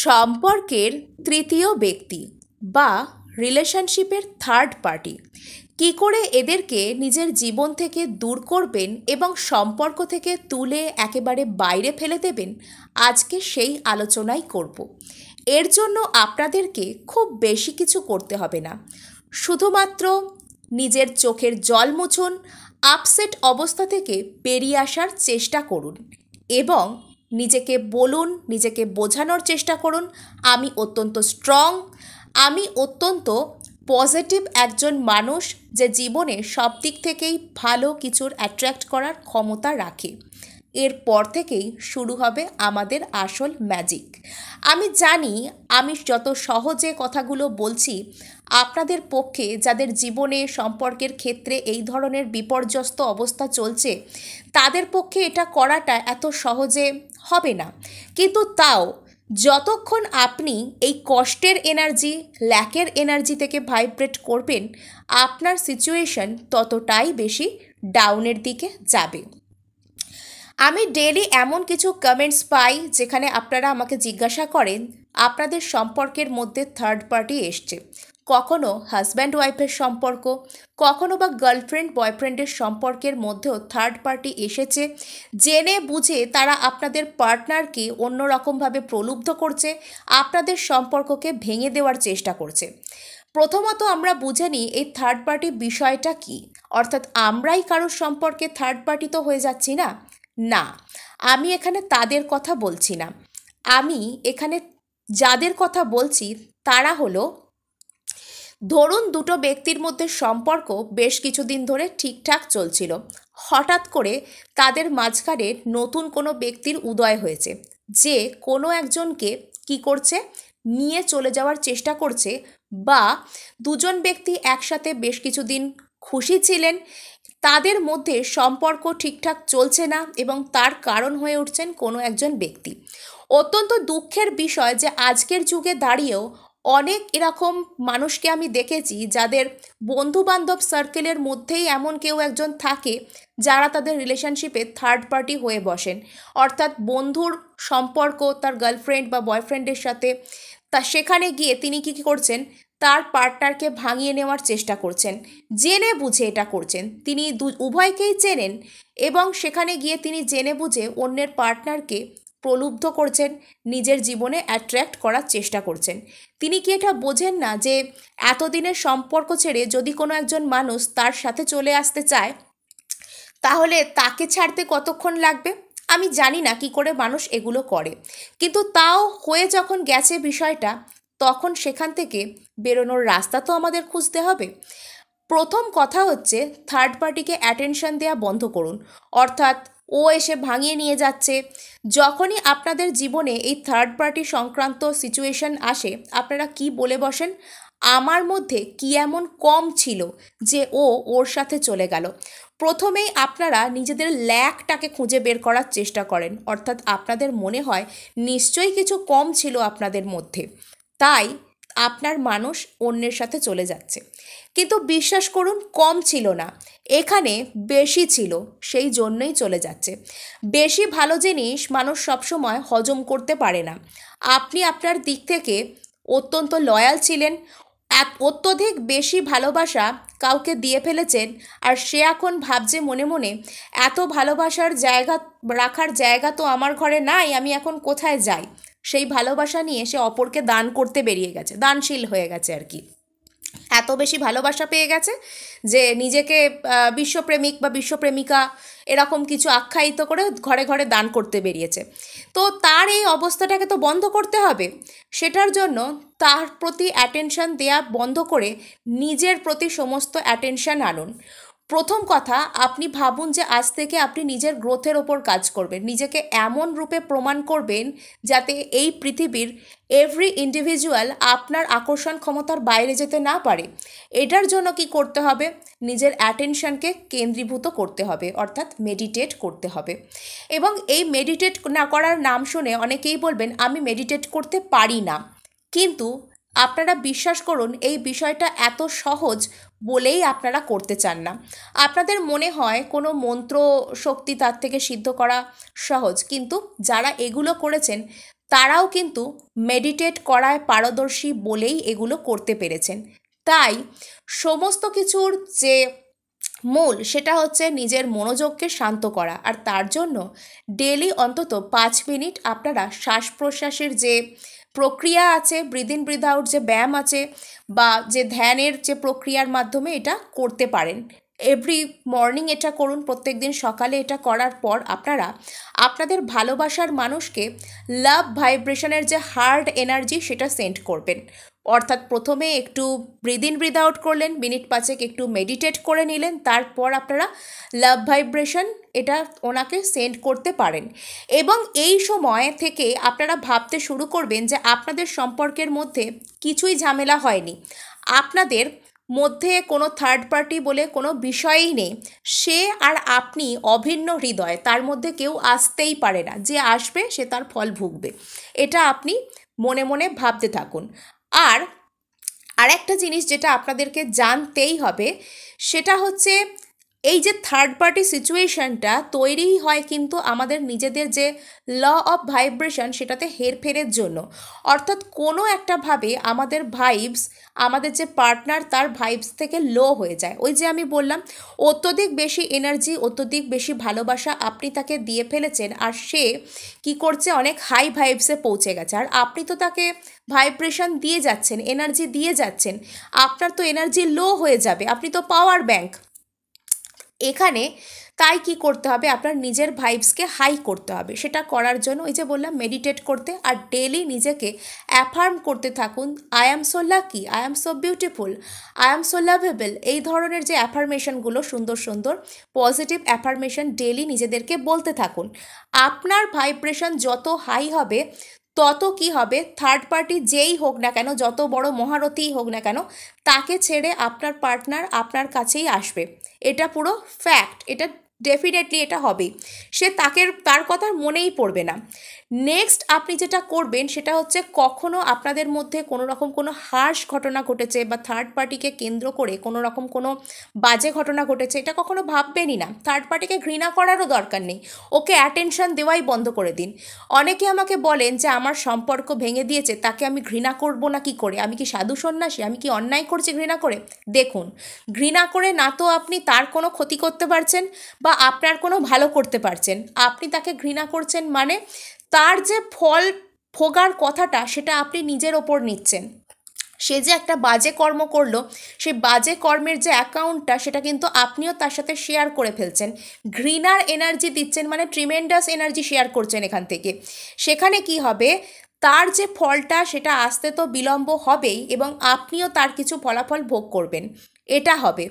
সম্পর্কের তৃতীয় ব্যক্তি বা রিলেশনশিপের থার্ড পার্টি কী করে এদেরকে নিজের জীবন থেকে দূর করবেন এবং সম্পর্ক থেকে তুলে একেবারে বাইরে ফেলে দেবেন, আজকে সেই আলোচনাই করব। এর জন্য আপনাদেরকে খুব বেশি কিছু করতে হবে না, শুধুমাত্র নিজের চোখের জল মুছুন, আপসেট অবস্থা থেকে বেরিয়ে আসার চেষ্টা করুন এবং নিজেকে বলুন, নিজেকে বোঝানোর চেষ্টা করুন, আমি অত্যন্ত স্ট্রং, আমি অত্যন্ত পজিটিভ একজন মানুষ যে জীবনে সব দিক থেকেই ভালো কিছুর অ্যাট্রাক্ট করার ক্ষমতা রাখে। এরপর থেকেই শুরু হবে আমাদের আসল ম্যাজিক। আমি জানি আমি যত সহজে কথাগুলো বলছি, আপনাদের পক্ষে যাদের জীবনে সম্পর্কের ক্ষেত্রে এই ধরনের বিপর্যস্ত অবস্থা চলছে, তাদের পক্ষে এটা করাটা এত সহজে হবে না। কিন্তু তাও যতক্ষণ আপনি এই কষ্টের এনার্জি, ল্যাকের এনার্জি থেকে ভাইব্রেট করবেন, আপনার সিচুয়েশন ততটাই বেশি ডাউনের দিকে যাবে। আমি ডেলি এমন কিছু কমেন্টস পাই যেখানে আপনারা আমাকে জিজ্ঞাসা করেন আপনাদের সম্পর্কের মধ্যে থার্ড পার্টি এসছে, কখনো হাজব্যান্ড ওয়াইফের সম্পর্ক, কখনো বা গার্লফ্রেন্ড বয়ফ্রেন্ডের সম্পর্কের মধ্যেও থার্ড পার্টি এসেছে, জেনে বুঝে তারা আপনাদের পার্টনারকে অন্যরকমভাবে প্রলুব্ধ করছে, আপনাদের সম্পর্ককে ভেঙে দেওয়ার চেষ্টা করছে। প্রথমত আমরা বুঝে নিই এই থার্ড পার্টি বিষয়টা কি, অর্থাৎ আমরাই কারোর সম্পর্কে থার্ড পার্টি তো হয়ে যাচ্ছি না। না, আমি এখানে তাদের কথা বলছি না। আমি এখানে যাদের কথা বলছি তারা হলো, ধরুন দুটো ব্যক্তির মধ্যে সম্পর্ক বেশ কিছুদিন ধরে ঠিকঠাক চলছিল, হঠাৎ করে তাদের মাঝখানে নতুন কোনো ব্যক্তির উদয় হয়েছে, যে কোনো একজনকে কি করছে, নিয়ে চলে যাওয়ার চেষ্টা করছে, বা দুজন ব্যক্তি একসাথে বেশ কিছুদিন খুশি ছিলেন, তাদের মধ্যে সম্পর্ক ঠিকঠাক চলছে না এবং তার কারণ হয়ে উঠছেন কোনো একজন ব্যক্তি। অত্যন্ত দুঃখের বিষয় যে আজকের যুগে দাঁড়িয়েও অনেক এরকম মানুষকে আমি দেখেছি যাদের বন্ধুবান্ধব সার্কেলের মধ্যেই এমন কেউ একজন থাকে যারা তাদের রিলেশনশিপে থার্ড পার্টি হয়ে বসেন, অর্থাৎ বন্ধুর সম্পর্ক তার গার্লফ্রেন্ড বা বয়ফ্রেন্ডের সাথে, তা সেখানে গিয়ে তিনি কী করছেন, তার পার্টনারকে ভাঙিয়ে নেওয়ার চেষ্টা করছেন, জেনে বুঝে এটা করছেন। তিনি উভয়কেই চেনেন এবং সেখানে গিয়ে তিনি জেনে বুঝে অন্যের পার্টনারকে প্রলুব্ধ করছেন, নিজের জীবনে অ্যাট্রাক্ট করার চেষ্টা করছেন। তিনি কি এটা বোঝেন না যে এতদিনের সম্পর্ক ছেড়ে যদি কোনো একজন মানুষ তার সাথে চলে আসতে চায়, তাহলে তাকে ছাড়তে কতক্ষণ লাগবে? আমি জানি না কি করে মানুষ এগুলো করে, কিন্তু তাও হয়ে যখন গেছে বিষয়টা, তখন সেখান থেকে বেরোনোর রাস্তা তো আমাদের খুঁজতে হবে। প্রথম কথা হচ্ছে, থার্ড পার্টিকে অ্যাটেনশন দেওয়া বন্ধ করুন, অর্থাৎ ও এসে ভাঙিয়ে নিয়ে যাচ্ছে। যখনই আপনাদের জীবনে এই থার্ড পার্টি সংক্রান্ত সিচুয়েশন আসে, আপনারা কি বলে বসেন, আমার মধ্যে কি এমন কম ছিল যে ও ওর সাথে চলে গেল। প্রথমেই আপনারা নিজেদের ল্যাকটাকে খুঁজে বের করার চেষ্টা করেন, অর্থাৎ আপনাদের মনে হয় নিশ্চয়ই কিছু কম ছিল আপনাদের মধ্যে, তাই আপনার মানুষ অন্যের সাথে চলে যাচ্ছে। কিন্তু বিশ্বাস করুন, কম ছিল না, এখানে বেশি ছিল, সেই জন্যই চলে যাচ্ছে। বেশি ভালো জিনিস মানুষ সবসময় হজম করতে পারে না। আপনি আপনার দিক থেকে অত্যন্ত লয়াল ছিলেন, অত্যধিক বেশি ভালোবাসা কাউকে দিয়ে ফেলেছেন, আর সে এখন ভাবছে মনে মনে, এত ভালোবাসার জায়গা রাখার জায়গা তো আমার ঘরে নাই, আমি এখন কোথায় যাই। সেই ভালোবাসা নিয়ে সে অপরকে দান করতে বেরিয়ে গেছে, দানশীল হয়ে গেছে আর কি। এত বেশি ভালোবাসা পেয়ে গেছে যে নিজেকে বিশ্বপ্রেমিক বা বিশ্বপ্রেমিকা এরকম কিছু আখ্যায়িত করে ঘরে ঘরে দান করতে বেরিয়েছে। তো তার এই অবস্থাটাকে তো বন্ধ করতে হবে। সেটার জন্য তার প্রতি অ্যাটেনশন দেয়া বন্ধ করে নিজের প্রতি সমস্ত অ্যাটেনশন আনুন। প্রথম কথা, আপনি ভাবুন যে আজ থেকে আপনি নিজের গ্রোথের ওপর কাজ করবেন, নিজেকে এমন রূপে প্রমাণ করবেন যাতে এই পৃথিবীর এভরি ইন্ডিভিজুয়াল আপনার আকর্ষণ ক্ষমতার বাইরে যেতে না পারে। এটার জন্য কি করতে হবে, নিজের অ্যাটেনশনকে কেন্দ্রীভূত করতে হবে, অর্থাৎ মেডিটেট করতে হবে। এবং এই মেডিটেট না করার নাম শুনে অনেকেই বলবেন আমি মেডিটেট করতে পারি না, কিন্তু আপনারা বিশ্বাস করুন এই বিষয়টা এত সহজ বলেই আপনারা করতে চান না। আপনাদের মনে হয় কোনো মন্ত্র শক্তি তার থেকে সিদ্ধ করা সহজ, কিন্তু যারা এগুলো করেছেন তারাও কিন্তু মেডিটেট করায় পারদর্শী বলেই এগুলো করতে পেরেছেন। তাই সমস্ত কিছুর যে মূল সেটা হচ্ছে নিজের মনোযোগকে শান্ত করা, আর তার জন্য ডেলি অন্তত 5 মিনিট আপনারা শ্বাস প্রশ্বাসের যে প্রক্রিয়া আছে, ব্রিথ ইন ব্রিথ আউট যে ব্যায়াম আছে বা যে ধ্যানের যে প্রক্রিয়ার মাধ্যমে এটা করতে পারেন। এভরি মর্নিং এটা করুন, প্রত্যেক দিন সকালে এটা করার পর আপনারা আপনাদের ভালোবাসার মানুষকে লাভ ভাইব্রেশনের যে হার্ড এনার্জি সেটা সেন্ড করবেন। অর্থাৎ প্রথমে একটু ব্রিথ ইন ব্রিথ আউট করলেন, মিনিট 5 একটু মেডিটেট করে নিলেন, তারপর আপনারা লাভ ভাইব্রেশন এটা ওনাকে সেন্ড করতে পারেন। এবং এই সময় থেকে আপনারা ভাবতে শুরু করবেন যে আপনাদের সম্পর্কের মধ্যে কিছুই ঝামেলা হয়নি, আপনাদের মধ্যে কোনো থার্ড পার্টি বলে কোনো বিষয়ই নেই, সে আর আপনি অভিন্ন হৃদয়, তার মধ্যে কেউ আসতেই পারে না, যে আসবে সে তার ফল ভুগবে। এটা আপনি মনে মনে ভাবতে থাকুন। আর আরেকটা জিনিস যেটা আপনাদেরকে জানতেই হবে সেটা হচ্ছে এই যে থার্ড পার্টি সিচুয়েশনটা তৈরিই হয় কিন্তু আমাদের নিজেদের যে ল অফ ভাইব্রেশন সেটাতে হেরফেরের জন্য। অর্থাৎ কোনো একটা ভাবে আমাদের ভাইবস, আমাদের যে পার্টনার তার ভাইবস থেকে লো হয়ে যায়। ওই যে আমি বললাম অত্যধিক বেশি এনার্জি, অত্যধিক বেশি ভালোবাসা আপনি তাকে দিয়ে ফেলেছেন, আর সে কি করছে অনেক হাই ভাইবসে পৌঁছে গেছে, আর আপনি তো তাকে ভাইব্রেশন দিয়ে যাচ্ছেন, এনার্জি দিয়ে যাচ্ছেন, আপনার তো এনার্জি লো হয়ে যাবে, আপনি তো পাওয়ার ব্যাংক এখানে। তাই কি করতে হবে, আপনার নিজের ভাইবসকে হাই করতে হবে। সেটা করার জন্য ওই যে বললাম মেডিটেট করতে, আর ডেলি নিজেকে অ্যাফার্ম করতে থাকুন, I am so lucky, I am so beautiful, I am so lovable. এই ধরনের যে অ্যাফার্মেশনগুলো সুন্দর সুন্দর পজিটিভ অ্যাফার্মেশন ডেলি নিজেদেরকে বলতে থাকুন। আপনার ভাইব্রেশন যত হাই হবে তত কি হবে, থার্ড পার্টি যেই হোক না কেন, যত বড় মহারথীই হোক না কেন, তাকে ছেড়ে আপনার পার্টনার আপনার কাছেই আসবে। এটা পুরো ফ্যাক্ট, এটা ডেফিনেটলি এটা হবেই। সে তার কথা মনেই পড়বে না। নেক্সট আপনি যেটা করবেন সেটা হচ্ছে কখনো আপনাদের মধ্যে কোনো রকম কোনো হার্শ ঘটনা ঘটেছে বা থার্ড পার্টিকে কেন্দ্র করে কোনো রকম কোনো বাজে ঘটনা ঘটেছে, এটা কখনো ভাববেনই না। থার্ড পার্টিকে ঘৃণা করারও দরকার নেই, ওকে অ্যাটেনশন দেওয়াই বন্ধ করে দিন। অনেকে আমাকে বলেন যে আমার সম্পর্ক ভেঙে দিয়েছে, তাকে আমি ঘৃণা করব না কি করে, আমি কি সাধু সন্ন্যাসী, আমি কি অন্যায় করছি ঘৃণা করে? দেখুন, ঘৃণা করে না তো আপনি তার কোনো ক্ষতি করতে পারছেন বা আপনার কোনো ভালো করতে পারছেন, আপনি তাকে ঘৃণা করছেন মানে তার যে ফল ভোগার কথাটা সেটা আপনি নিজের ওপর নিচ্ছেন। সে যে একটা বাজে কর্ম করলো, সেই বাজে কর্মের যে অ্যাকাউন্টটা সেটা কিন্তু আপনিও তার সাথে শেয়ার করে ফেলছেন। ঘৃণার এনার্জি দিচ্ছেন মানে ট্রিমেন্ডাস এনার্জি শেয়ার করছেন এখান থেকে। সেখানে কি হবে, তার যে ফলটা সেটা আসতে তো বিলম্ব হবেই এবং আপনিও তার কিছু ফলাফল ভোগ করবেন, এটা হবে।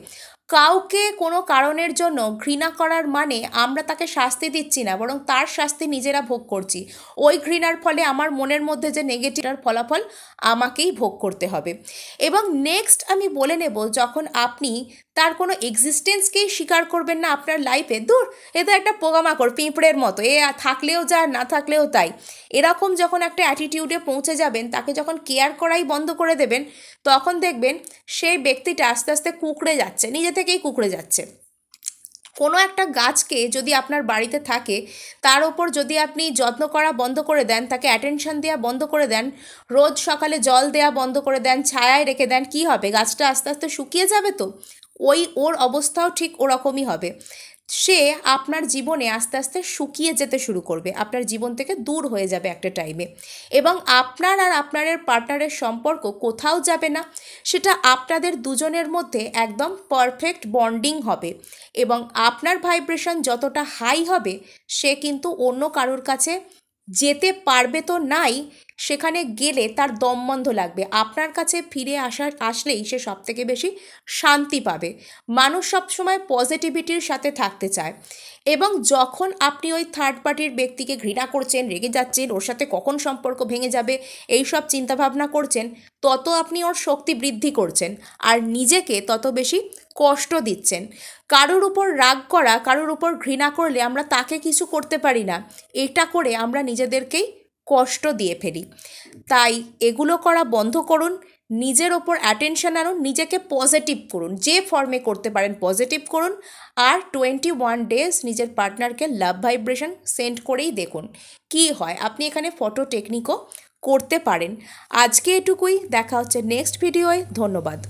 কাউকে কোনো কারণের জন্য ঘৃণা করার মানে আমরা তাকে শাস্তি দিচ্ছি না, বরং তার শাস্তি নিজেরা ভোগ করছি। ওই ঘৃণার ফলে আমার মনের মধ্যে যে নেগেটিভটার ফলাফল আমাকেই ভোগ করতে হবে। এবং নেক্সট আমি বলে নেব, যখন আপনি তার কোনো এক্সিস্টেন্সকেই স্বীকার করবেন না আপনার লাইফে, দূর এ তো একটা পোকামাকড় পিঁপড়ের মতো, এ থাকলেও যা না থাকলেও তাই, এরকম যখন একটা অ্যাটিটিউডে পৌঁছে যাবেন, তাকে যখন কেয়ার করাই বন্ধ করে দেবেন, তখন দেখবেন সেই ব্যক্তিটা আস্তে আস্তে কুঁকড়ে যাচ্ছে, নিজে থেকেই কুঁকড়ে যাচ্ছে। কোনো একটা গাছকে যদি আপনার বাড়িতে থাকে, তার ওপর যদি আপনি যত্ন করা বন্ধ করে দেন, তাকে অ্যাটেনশন দেওয়া বন্ধ করে দেন, রোজ সকালে জল দেওয়া বন্ধ করে দেন, ছায়ায় রেখে দেন, কি হবে, গাছটা আস্তে আস্তে শুকিয়ে যাবে তো। ওর অবস্থাও ঠিক ওরকমই হবে। সে আপনার জীবনে আস্তে আস্তে শুকিয়ে যেতে শুরু করবে, আপনার জীবন থেকে দূর হয়ে যাবে একটা টাইমে, এবং আপনার আর আপনার পার্টনারের সম্পর্ক কোথাও যাবে না। সেটা আপনাদের দুজনের মধ্যে একদম পারফেক্ট বন্ডিং হবে, এবং আপনার ভাইব্রেশন যতটা হাই হবে সে কিন্তু অন্য কারোর কাছে যেতে পারবে তো নাই, সেখানে গেলে তার দম বন্ধ লাগবে, আপনার কাছে ফিরে আসলেই সে সবথেকে বেশি শান্তি পাবে। মানুষ সবসময় পজিটিভিটির সাথে থাকতে চায়, এবং যখন আপনি ওই থার্ড পার্টির ব্যক্তিকে ঘৃণা করছেন, রেগে যাচ্ছেন, ওর সাথে কখন সম্পর্ক ভেঙে যাবে এই সব চিন্তাভাবনা করছেন, তত আপনি ওর শক্তি বৃদ্ধি করছেন আর নিজেকে তত বেশি কষ্ট দিচ্ছেন। কারোর উপর রাগ করা, কারোর উপর ঘৃণা করলে আমরা তাকে কিছু করতে পারি না, এটা করে আমরা নিজেদেরকেই কষ্ট দিয়ে ফেলি। তাই এগুলো করা বন্ধ করুন, নিজের ওপর অ্যাটেনশন আনুন, নিজেকে পজিটিভ করুন, যে ফর্মে করতে পারেন পজিটিভ করুন। আর 21 ডেজ নিজের পার্টনারকে লাভ ভাইব্রেশন সেন্ড করেই দেখুন কি হয়। আপনি এখানে ফটো টেকনিকও করতে পারেন। আজকে এটুকুই, দেখা হচ্ছে নেক্সট ভিডিওয়। ধন্যবাদ।